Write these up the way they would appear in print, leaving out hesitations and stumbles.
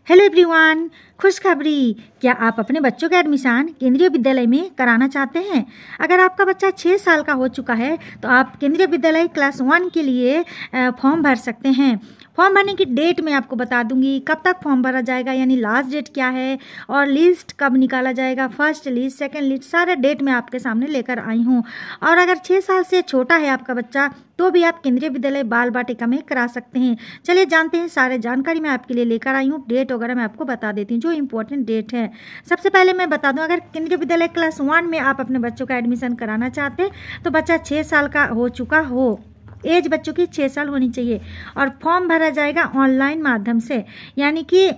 Hello everyone, खुशखबरी। क्या आप अपने बच्चों का एडमिशन केंद्रीय विद्यालय में कराना चाहते हैं? अगर आपका बच्चा 6 साल का हो चुका है तो आप केंद्रीय विद्यालय क्लास 1 के लिए फॉर्म भर सकते हैं। फॉर्म भरने की डेट मैं आपको बता दूंगी, कब तक फॉर्म भरा जाएगा यानी लास्ट डेट क्या है और लिस्ट कब निकाला जाएगा, फर्स्ट लिस्ट, सेकंड लिस्ट, सारा डेट मैं आपके सामने लेकर आई हूँ। और अगर 6 साल से छोटा है आपका बच्चा तो भी आप केंद्रीय विद्यालय बाल वाटिका में करा सकते हैं। चलिए जानते हैं, सारे जानकारी मैं आपके लिए लेकर आई हूँ। डेट वगैरह मैं आपको बता देती हूँ जो इम्पोर्टेंट डेट है। सबसे पहले मैं बता दूं, अगर केंद्रीय विद्यालय क्लास 1 में आप अपने बच्चों का एडमिशन कराना चाहते हैं तो बच्चा 6 साल का हो चुका हो, एज बच्चों की 6 साल होनी चाहिए और फॉर्म भरा जाएगा ऑनलाइन माध्यम से, यानी कि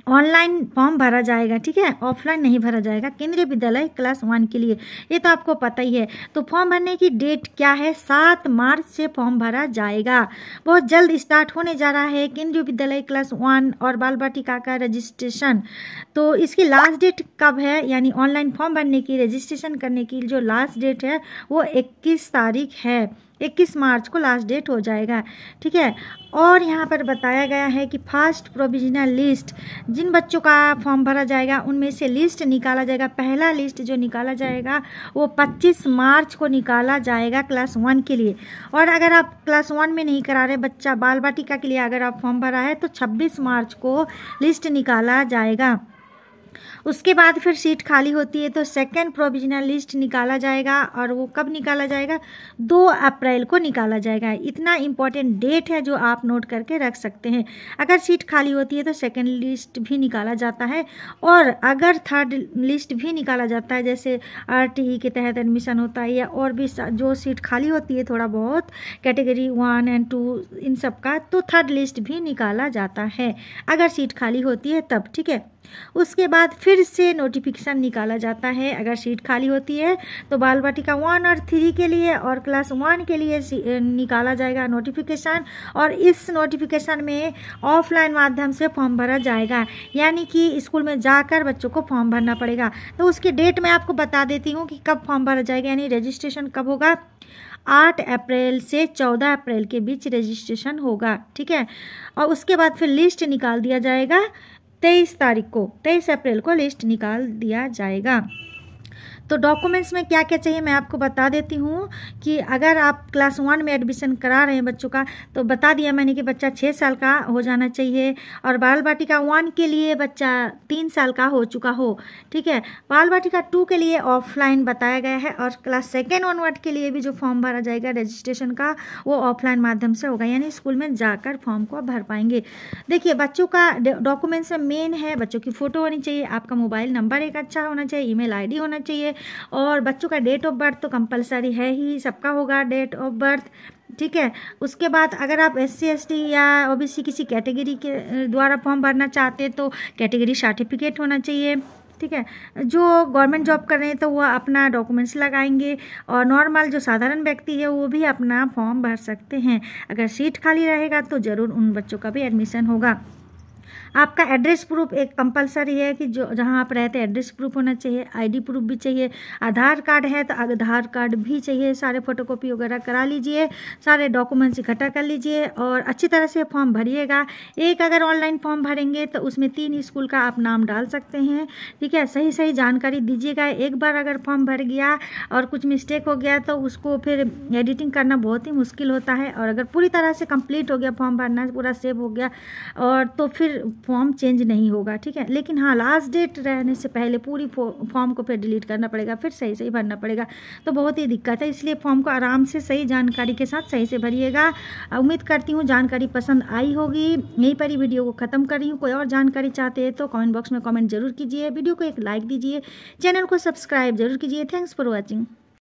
ऑनलाइन फॉर्म भरा जाएगा, ठीक है, ऑफलाइन नहीं भरा जाएगा केंद्रीय विद्यालय क्लास 1 के लिए, ये तो आपको पता ही है। तो फॉर्म भरने की डेट क्या है? 7 मार्च से फॉर्म भरा जाएगा। बहुत जल्द स्टार्ट होने जा रहा है केंद्रीय विद्यालय क्लास 1 और बाल वाटिका का रजिस्ट्रेशन। तो इसकी लास्ट डेट कब है, यानी ऑनलाइन फॉर्म भरने की, रजिस्ट्रेशन करने की जो लास्ट डेट है वो 21 तारीख है। 21 मार्च को लास्ट डेट हो जाएगा, ठीक है। और यहाँ पर बताया गया है कि फर्स्ट प्रोविजनल लिस्ट, जिन बच्चों का फॉर्म भरा जाएगा उनमें से लिस्ट निकाला जाएगा। पहला लिस्ट जो निकाला जाएगा वो 25 मार्च को निकाला जाएगा क्लास 1 के लिए। और अगर आप क्लास 1 में नहीं करा रहे बच्चा, बाल वाटिका के लिए अगर आप फॉर्म भरा है तो 26 मार्च को लिस्ट निकाला जाएगा। उसके बाद फिर सीट खाली होती है तो सेकंड प्रोविजनल लिस्ट निकाला जाएगा और वो कब निकाला जाएगा? 2 अप्रैल को निकाला जाएगा। इतना इम्पोर्टेंट डेट है जो आप नोट करके रख सकते हैं। अगर सीट खाली होती है तो सेकंड लिस्ट भी निकाला जाता है और अगर थर्ड लिस्ट भी निकाला जाता है, जैसे RTE के तहत एडमिशन होता है या और भी जो सीट खाली होती है थोड़ा बहुत कैटेगरी 1 और 2 इन सब का, तो थर्ड लिस्ट भी निकाला जाता है अगर सीट खाली होती है तब, ठीक है। उसके बाद फिर से नोटिफिकेशन निकाला जाता है अगर सीट खाली होती है तो बाल वाटिका 1 और 3 के लिए और क्लास 1 के लिए निकाला जाएगा नोटिफिकेशन। और इस नोटिफिकेशन में ऑफलाइन माध्यम से फॉर्म भरा जाएगा, यानी कि स्कूल में जाकर बच्चों को फॉर्म भरना पड़ेगा। तो उसकी डेट मैं आपको बता देती हूँ कि कब फॉर्म भरा जाएगा, यानी रजिस्ट्रेशन कब होगा। 8 अप्रैल से 14 अप्रैल के बीच रजिस्ट्रेशन होगा, ठीक है। और उसके बाद फिर लिस्ट निकाल दिया जाएगा 23 तारीख को, 23 अप्रैल को लिस्ट निकाल दिया जाएगा। तो डॉक्यूमेंट्स में क्या क्या चाहिए मैं आपको बता देती हूँ कि अगर आप क्लास 1 में एडमिशन करा रहे हैं बच्चों का तो बता दिया मैंने कि बच्चा 6 साल का हो जाना चाहिए और बाल वाटिका 1 के लिए बच्चा 3 साल का हो चुका हो, ठीक है। बाल वाटिका 2 के लिए ऑफलाइन बताया गया है और क्लास 2 ऑनवर्ड के लिए भी जो फॉर्म भरा जाएगा रजिस्ट्रेशन का वो ऑफलाइन माध्यम से होगा, यानी स्कूल में जाकर फॉर्म को भर पाएंगे। देखिए, बच्चों का डॉक्यूमेंट्स में मेन है बच्चों की फ़ोटो होनी चाहिए, आपका मोबाइल नंबर एक अच्छा होना चाहिए, ईमेल ID होना चाहिए और बच्चों का डेट ऑफ बर्थ तो कंपलसरी है ही, सबका होगा डेट ऑफ बर्थ, ठीक है। उसके बाद अगर आप SC ST या OBC किसी कैटेगरी के द्वारा फॉर्म भरना चाहते हैं तो कैटेगरी सर्टिफिकेट होना चाहिए, ठीक है। जो गवर्नमेंट जॉब कर रहे हैं तो वह अपना डॉक्यूमेंट्स लगाएंगे और नॉर्मल जो साधारण व्यक्ति है वो भी अपना फॉर्म भर सकते हैं। अगर सीट खाली रहेगा तो ज़रूर उन बच्चों का भी एडमिशन होगा। आपका एड्रेस प्रूफ एक कंपलसरी है कि जो जहां आप रहते हैं एड्रेस प्रूफ होना चाहिए, ID प्रूफ भी चाहिए, आधार कार्ड है तो आधार कार्ड भी चाहिए। सारे फोटोकॉपी वगैरह करा लीजिए, सारे डॉक्यूमेंट्स इकट्ठा कर लीजिए और अच्छी तरह से फॉर्म भरिएगा। एक अगर ऑनलाइन फॉर्म भरेंगे तो उसमें 3 स्कूल का आप नाम डाल सकते हैं, ठीक है। सही सही जानकारी दीजिएगा। एक बार अगर फॉर्म भर गया और कुछ मिस्टेक हो गया तो उसको फिर एडिटिंग करना बहुत ही मुश्किल होता है और अगर पूरी तरह से कंप्लीट हो गया फॉर्म भरना, पूरा सेव हो गया और तो फिर फॉर्म चेंज नहीं होगा, ठीक है। लेकिन हाँ, लास्ट डेट रहने से पहले पूरी फॉर्म को फिर डिलीट करना पड़ेगा, फिर सही सही भरना पड़ेगा, तो बहुत ही दिक्कत है। इसलिए फॉर्म को आराम से सही जानकारी के साथ सही से भरिएगा। उम्मीद करती हूँ जानकारी पसंद आई होगी। यहीं पर ही वीडियो को ख़त्म कर रही हूँ। कोई और जानकारी चाहते हैं तो कमेंट बॉक्स में कमेंट जरूर कीजिए, वीडियो को एक लाइक दीजिए, चैनल को सब्सक्राइब जरूर कीजिए। Thanks for watching.